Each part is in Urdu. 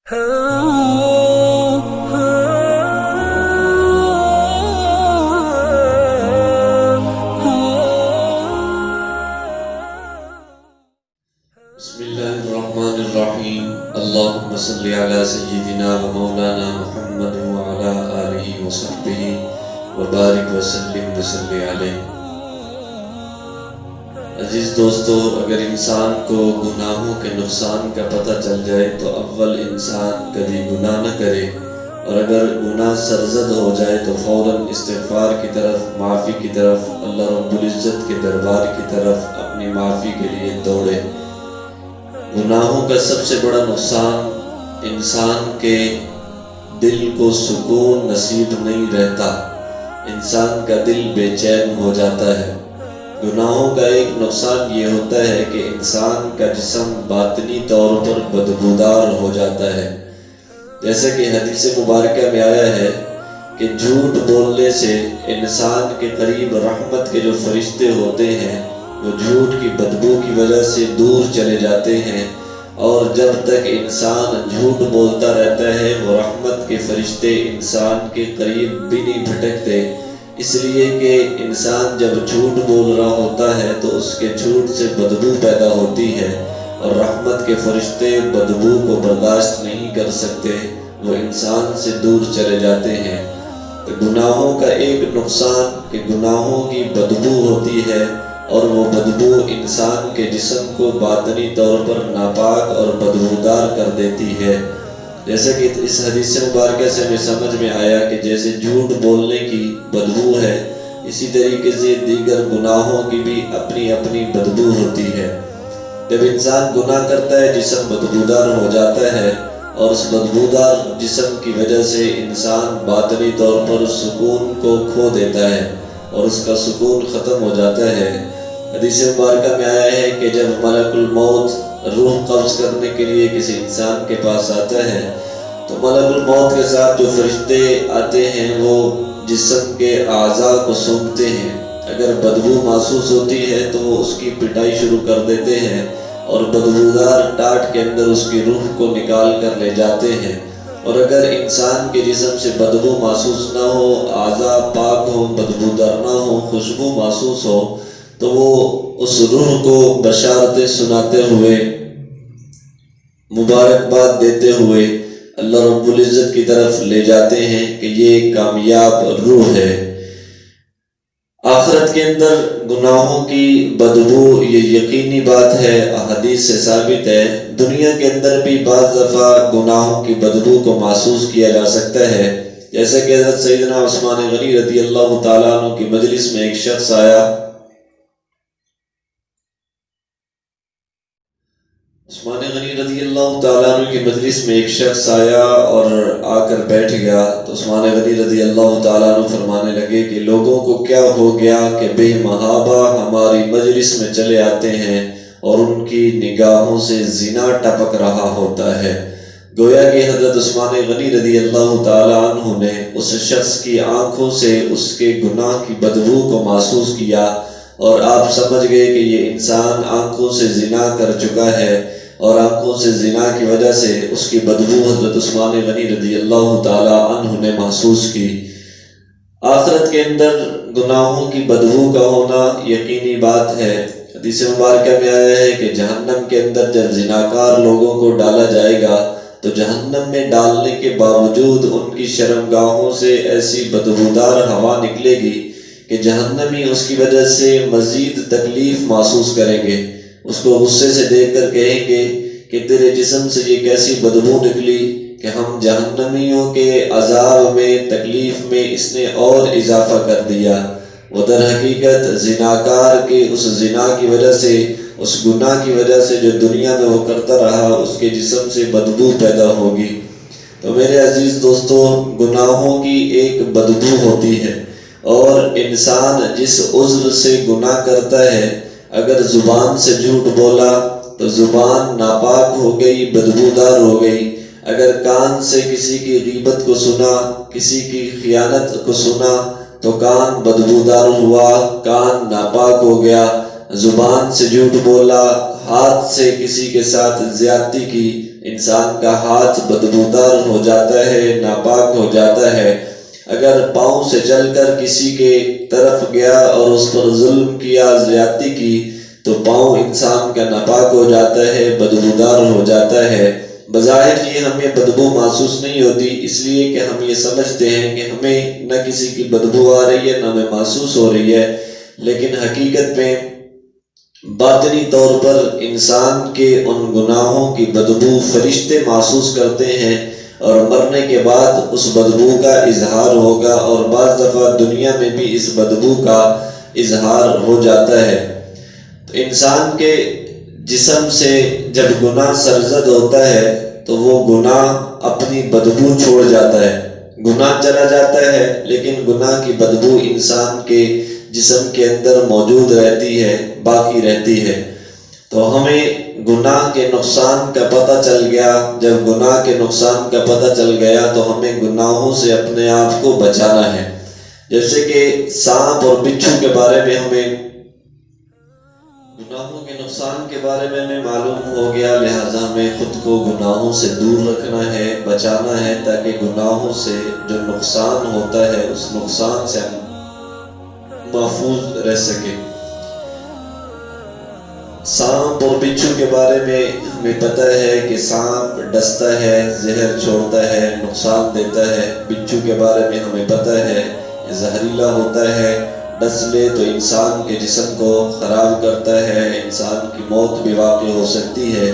بسم اللہ الرحمن الرحیم اللہم صلی علی سیدنا و مولانا محمد وعلی آلہ وصحبہ وبارک وسلم وصلی علیہ۔ عزیز دوستو، اگر انسان کو گناہوں کے نقصان کا پتہ چل جائے تو اول انسان کبھی گناہ نہ کرے، اور اگر گناہ سرزد ہو جائے تو فوراً استغفار کی طرف، معافی کی طرف، اللہ رب العزت کے دربار کی طرف اپنی معافی کے لیے دوڑے۔ گناہوں کا سب سے بڑا نقصان انسان کے دل کو سکون نصیب نہیں رہتا، انسان کا دل بے چین ہو جاتا ہے۔ گناہوں کا ایک نقصان یہ ہوتا ہے کہ انسان کا جسم باطنی طور پر بدبودار ہو جاتا ہے، جیسا کہ حدیث مبارکہ میں آیا ہے کہ جھوٹ بولنے سے انسان کے قریب رحمت کے جو فرشتے ہوتے ہیں وہ جھوٹ کی بدبو کی وجہ سے دور چلے جاتے ہیں، اور جب تک انسان جھوٹ بولتا رہتا ہے وہ رحمت کے فرشتے انسان کے قریب بھی نہیں بھٹکتے، اس لیے کہ انسان جب جھوٹ بول رہا ہوتا ہے تو اس کے جھوٹ سے بدبو پیدا ہوتی ہے، اور رحمت کے فرشتے بدبو کو برداشت نہیں کر سکتے، وہ انسان سے دور چلے جاتے ہیں۔ گناہوں کا ایک نقصان کہ گناہوں کی بدبو ہوتی ہے، اور وہ بدبو انسان کے جسم کو باطنی طور پر ناپاک اور بدبودار کر دیتی ہے، جیسا کہ اس حدیث مبارکہ سے ہمیں سمجھ میں آیا کہ جیسے جھوٹ بولنے کی بدبو ہے، اسی طریقے سے دیگر گناہوں کی بھی اپنی اپنی بدبو ہوتی ہے۔ جب انسان گناہ کرتا ہے جسم بدبودار ہو جاتا ہے، اور اس بدبودار جسم کی وجہ سے انسان باطنی طور پر سکون کو کھو دیتا ہے اور اس کا سکون ختم ہو جاتا ہے۔ حدیث مبارکہ میں آیا ہے کہ جب ملک الموت روح قبض کرنے کے لیے کسی انسان کے پاس آتا ہے تو ملک الموت کے ساتھ جو فرشتے آتے ہیں وہ جسم کے اعضاء کو سونگھتے ہیں، اگر بدبو محسوس ہوتی ہے تو وہ اس کی پٹائی شروع کر دیتے ہیں اور بدبودار ٹاٹ کے اندر اس کی روح کو نکال کر لے جاتے ہیں، اور اگر انسان کے جسم سے بدبو محسوس نہ ہو، اعضاء پاک ہو، بدبودار نہ ہو، خوشبو محسوس ہو، تو وہ اس روح کو بشارتیں سناتے ہوئے، مبارکباد دیتے ہوئے اللہ رب العزت کی طرف لے جاتے ہیں کہ یہ کامیاب روح ہے۔ آخرت کے اندر گناہوں کی بدبو یہ یقینی بات ہے، حدیث سے ثابت ہے۔ دنیا کے اندر بھی بعض دفعہ گناہوں کی بدبو کو محسوس کیا جا سکتا ہے، جیسا کہ حضرت سیدنا عثمان غنی رضی اللہ تعالیٰ عنہ کی مجلس میں ایک شخص آیا۔ عثمان غنی رضی اللہ تعالیٰ عنہ کی مجلس میں ایک شخص آیا اور آ کر بیٹھ گیا، تو عثمان غنی رضی اللہ تعالیٰ عنہ فرمانے لگے کہ لوگوں کو کیا ہو گیا کہ بے محابہ ہماری مجلس میں چلے آتے ہیں اور ان کی نگاہوں سے زنا ٹپک رہا ہوتا ہے۔ گویا کہ حضرت عثمان غنی رضی اللہ تعالیٰ عنہ نے اس شخص کی آنکھوں سے اس کے گناہ کی بدبو کو محسوس کیا، اور آپ سمجھ گئے کہ یہ انسان آنکھوں سے زنا کر چکا ہے، اور آنکھوں سے زنا کی وجہ سے اس کی بدبو حضرت عثمان غنی رضی اللہ تعالی عنہ نے محسوس کی۔ آخرت کے اندر گناہوں کی بدبو کا ہونا یقینی بات ہے۔ حدیث مبارکہ میں آیا ہے کہ جہنم کے اندر جب زناکار لوگوں کو ڈالا جائے گا تو جہنم میں ڈالنے کے باوجود ان کی شرمگاہوں سے ایسی بدبودار ہوا نکلے گی کہ جہنمی اس کی وجہ سے مزید تکلیف محسوس کریں گے، اس کو غصے سے دیکھ کر کہیں گے کہ تیرے جسم سے یہ کیسی بدبو نکلی کہ ہم جہنمیوں کے عذاب میں، تکلیف میں اس نے اور اضافہ کر دیا۔ وہ در حقیقت زناکار کے اس زنا کی وجہ سے، اس گناہ کی وجہ سے جو دنیا میں وہ کرتا رہا، اس کے جسم سے بدبو پیدا ہوگی۔ تو میرے عزیز دوستو، گناہوں کی ایک بدبو ہوتی ہے، اور انسان جس عذر سے گناہ کرتا ہے، اگر زبان سے جھوٹ بولا تو زبان ناپاک ہو گئی، بدبودار ہو گئی۔ اگر کان سے کسی کی غیبت کو سنا، کسی کی خیانت کو سنا تو کان بدبودار ہوا، کان ناپاک ہو گیا۔ زبان سے جھوٹ بولا، ہاتھ سے کسی کے ساتھ زیادتی کی انسان کا ہاتھ بدبودار ہو جاتا ہے، ناپاک ہو جاتا ہے۔ اگر پاؤں سے چل کر کسی کے طرف گیا اور اس پر ظلم کیا، زیادتی کی، تو پاؤں انسان کا ناپاک ہو جاتا ہے، بدبودار ہو جاتا ہے۔ بظاہر یہ ہمیں بدبو محسوس نہیں ہوتی، اس لیے کہ ہم یہ سمجھتے ہیں کہ ہمیں نہ کسی کی بدبو آ رہی ہے نہ ہمیں محسوس ہو رہی ہے، لیکن حقیقت میں باطنی طور پر انسان کے ان گناہوں کی بدبو فرشتے محسوس کرتے ہیں، اور مرنے کے بعد اس بدبو کا اظہار ہوگا، اور بعض دفعہ دنیا میں بھی اس بدبو کا اظہار ہو جاتا ہے۔ تو انسان کے جسم سے جب گناہ سرزد ہوتا ہے تو وہ گناہ اپنی بدبو چھوڑ جاتا ہے، گناہ چلا جاتا ہے لیکن گناہ کی بدبو انسان کے جسم کے اندر موجود رہتی ہے، باقی رہتی ہے۔ تو ہمیں گناہ کے نقصان کا پتہ چل گیا، جب گناہ کے نقصان کا پتہ چل گیا تو ہمیں گناہوں سے اپنے آپ کو بچانا ہے۔ جیسے کہ سانپ اور بچھو کے بارے میں ہمیں گناہوں کے نقصان کے بارے میں ہمیں معلوم ہو گیا، لہٰذا ہمیں خود کو گناہوں سے دور رکھنا ہے، بچانا ہے، تاکہ گناہوں سے جو نقصان ہوتا ہے اس نقصان سے ہم محفوظ رہ سکیں۔ سانپ اور بچھو کے بارے میں ہمیں پتہ ہے کہ سانپ ڈستا ہے، زہر چھوڑتا ہے، نقصان دیتا ہے۔ بچھو کے بارے میں ہمیں پتہ ہے زہریلا ہوتا ہے، ڈس لے تو انسان کے جسم کو خراب کرتا ہے، انسان کی موت بھی واقع ہو سکتی ہے۔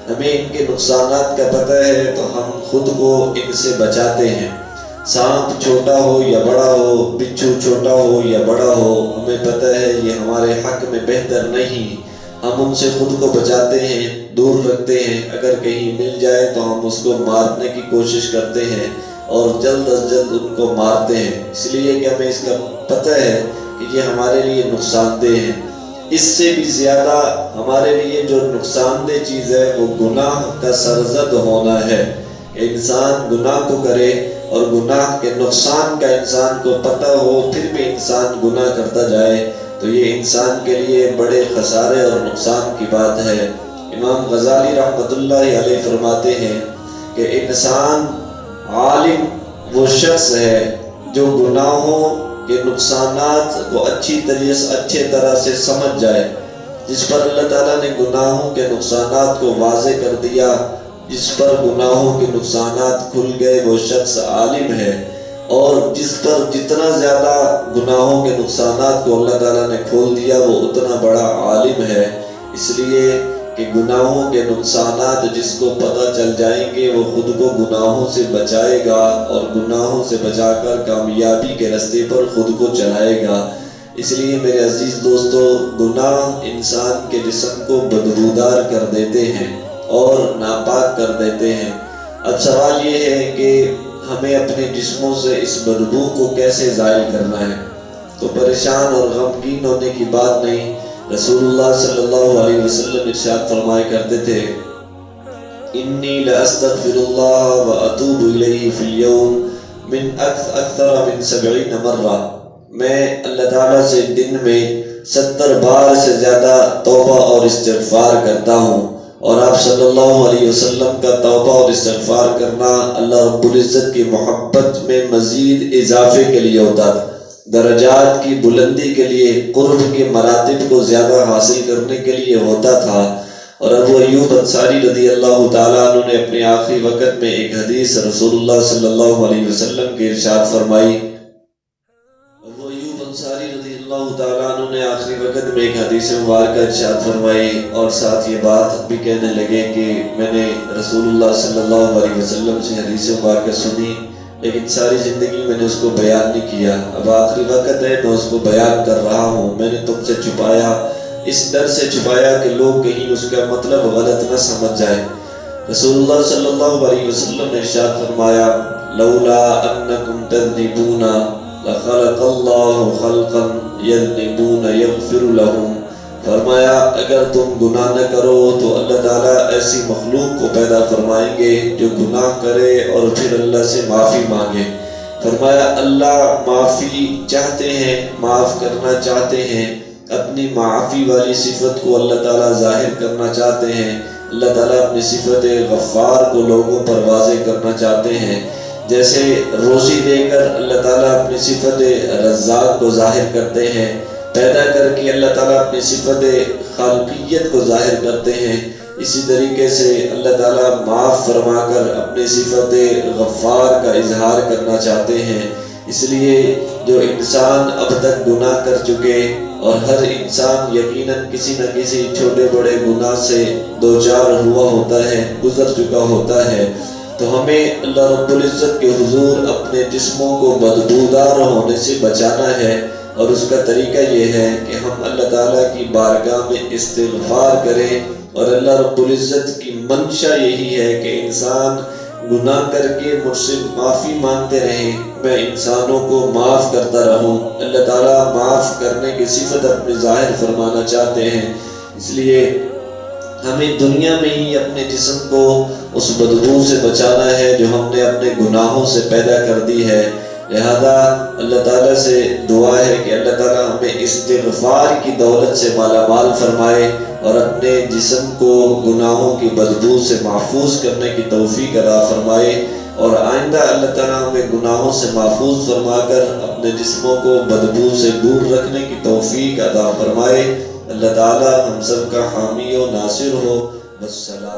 ہمیں ان کے نقصانات کا پتہ ہے تو ہم خود کو ان سے بچاتے ہیں۔ سانپ چھوٹا ہو یا بڑا ہو، بچھو چھوٹا ہو یا بڑا ہو، ہمیں پتہ ہے یہ ہمارے حق میں بہتر نہیں، ہم ان سے خود کو بچاتے ہیں، دور رکھتے ہیں۔ اگر کہیں مل جائے تو ہم اس کو مارنے کی کوشش کرتے ہیں اور جلد از جلد ان کو مارتے ہیں، اس لیے کہ ہمیں اس کا پتہ ہے کہ یہ ہمارے لیے نقصان دہ ہے۔ اس سے بھی زیادہ ہمارے لیے جو نقصان دہ چیز ہے وہ گناہ کا سرزد ہونا ہے، کہ انسان گناہ کو کرے اور گناہ کے نقصان کا انسان کو پتہ ہو پھر بھی انسان گناہ کرتا جائے، تو یہ انسان کے لیے بڑے خسارے اور نقصان کی بات ہے۔ امام غزالی رحمۃ اللہ علیہ فرماتے ہیں کہ انسان عالم وہ شخص ہے جو گناہوں کے نقصانات کو اچھے طرح سے سمجھ جائے۔ جس پر اللہ تعالیٰ نے گناہوں کے نقصانات کو واضح کر دیا، جس پر گناہوں کے نقصانات کھل گئے، وہ شخص عالم ہے، اور جس پر جتنا زیادہ گناہوں کے نقصانات کو اللہ تعالیٰ نے کھول دیا وہ اتنا بڑا عالم ہے۔ اس لیے کہ گناہوں کے نقصانات جس کو پتہ چل جائیں گے وہ خود کو گناہوں سے بچائے گا، اور گناہوں سے بچا کر کامیابی کے راستے پر خود کو چلائے گا۔ اس لیے میرے عزیز دوستو، گناہ انسان کے جسم کو بدبودار کر دیتے ہیں اور ناپاک کر دیتے ہیں۔ اب سوال یہ ہے کہ ہمیں اپنے جسموں سے اس بدبو کو کیسے زائل کرنا ہے؟ تو پریشان اور غمگین ہونے کی بات نہیں۔ رسول اللہ صلی اللہ علیہ وسلم ارشاد فرمایا کرتے تھے، انی لاستغفر اللہ واتوب الیہ فی اليوم من اکثر من 70 مرہ، میں اللہ تعالیٰ سے دن میں 70 بار سے زیادہ توبہ اور استغفار کرتا ہوں۔ اور آپ صلی اللہ علیہ وسلم کا توبہ اور استغفار کرنا اللہ رب العزت کی محبت میں مزید اضافے کے لیے ہوتا تھا، درجات کی بلندی کے لیے، قرب کے مراتب کو زیادہ حاصل کرنے کے لیے ہوتا تھا۔ اور ابو ایوب انصاری رضی اللہ تعالیٰ عنہ نے اپنے آخری وقت میں ایک حدیث رسول اللہ صلی اللہ علیہ وسلم کے ارشاد فرمائی۔ ابو ایوب انصاری رضی اللہ تعالیٰ عنہ نے آخری وقت میں ایک حدیث مبارکہ ارشاد فرمائی، اور ساتھ یہ بات بھی کہنے لگے کہ میں نے رسول اللہ صلی اللہ علیہ وسلم سے حدیث مبارکہ سنی، لیکن ساری زندگی میں نے اس کو بیان نہیں کیا، اب آخری وقت ہے میں اس کو بیان کر رہا ہوں۔ میں نے تم سے چھپایا، اس ڈر سے چھپایا کہ لوگ کہیں اس کا مطلب غلط نہ سمجھ جائے۔ رسول اللہ صلی اللہ علیہ وسلم نے ارشاد فرمایا، لولا انکم تذنبون لخلق اللہ خلقا یذنبون یغفر لهم، فرمایا اگر تم گناہ نہ کرو تو اللہ تعالیٰ ایسی مخلوق کو پیدا فرمائیں گے جو گناہ کرے اور پھر اللہ سے معافی مانگے۔ فرمایا اللہ معافی چاہتے ہیں، معاف کرنا چاہتے ہیں، اپنی معافی والی صفت کو اللہ تعالیٰ ظاہر کرنا چاہتے ہیں، اللہ تعالیٰ اپنی صفت غفار کو لوگوں پر واضح کرنا چاہتے ہیں، جیسے روزی دے کر اللہ تعالیٰ اپنی صفت رزاق کو ظاہر کرتے ہیں، پیدا کر کے اللہ تعالیٰ اپنی صفت خالقیت کو ظاہر کرتے ہیں، اسی طریقے سے اللہ تعالیٰ معاف فرما کر اپنی صفت غفار کا اظہار کرنا چاہتے ہیں۔ اس لیے جو انسان اب تک گناہ کر چکے، اور ہر انسان یقیناً کسی نہ کسی چھوٹے بڑے گناہ سے دوچار ہوا ہوتا ہے، گزر چکا ہوتا ہے، تو ہمیں اللہ رب العزت کے حضور اپنے جسموں کو بدبودار ہونے سے بچانا ہے، اور اس کا طریقہ یہ ہے کہ ہم اللہ تعالیٰ کی بارگاہ میں استغفار کریں، اور اللہ رب العزت کی منشا یہی ہے کہ انسان گناہ کر کے مجھ سے معافی مانگتے رہیں، میں انسانوں کو معاف کرتا رہوں۔ اللہ تعالیٰ معاف کرنے کی صفت اپنے ظاہر فرمانا چاہتے ہیں، اس لیے ہمیں دنیا میں ہی اپنے جسم کو اس بدبو سے بچانا ہے جو ہم نے اپنے گناہوں سے پیدا کر دی ہے۔ لہذا اللہ تعالیٰ سے دعا ہے کہ اللہ تعالیٰ ہمیں استغفار کی دولت سے مالا مال فرمائے، اور اپنے جسم کو گناہوں کی بدبو سے محفوظ کرنے کی توفیق عطا فرمائے، اور آئندہ اللہ تعالیٰ ہمیں گناہوں سے محفوظ فرما کر اپنے جسموں کو بدبو سے دور رکھنے کی توفیق عطا فرمائے۔ اللہ تعالیٰ ہم سب کا حامی و ناصر ہو۔ والسلام۔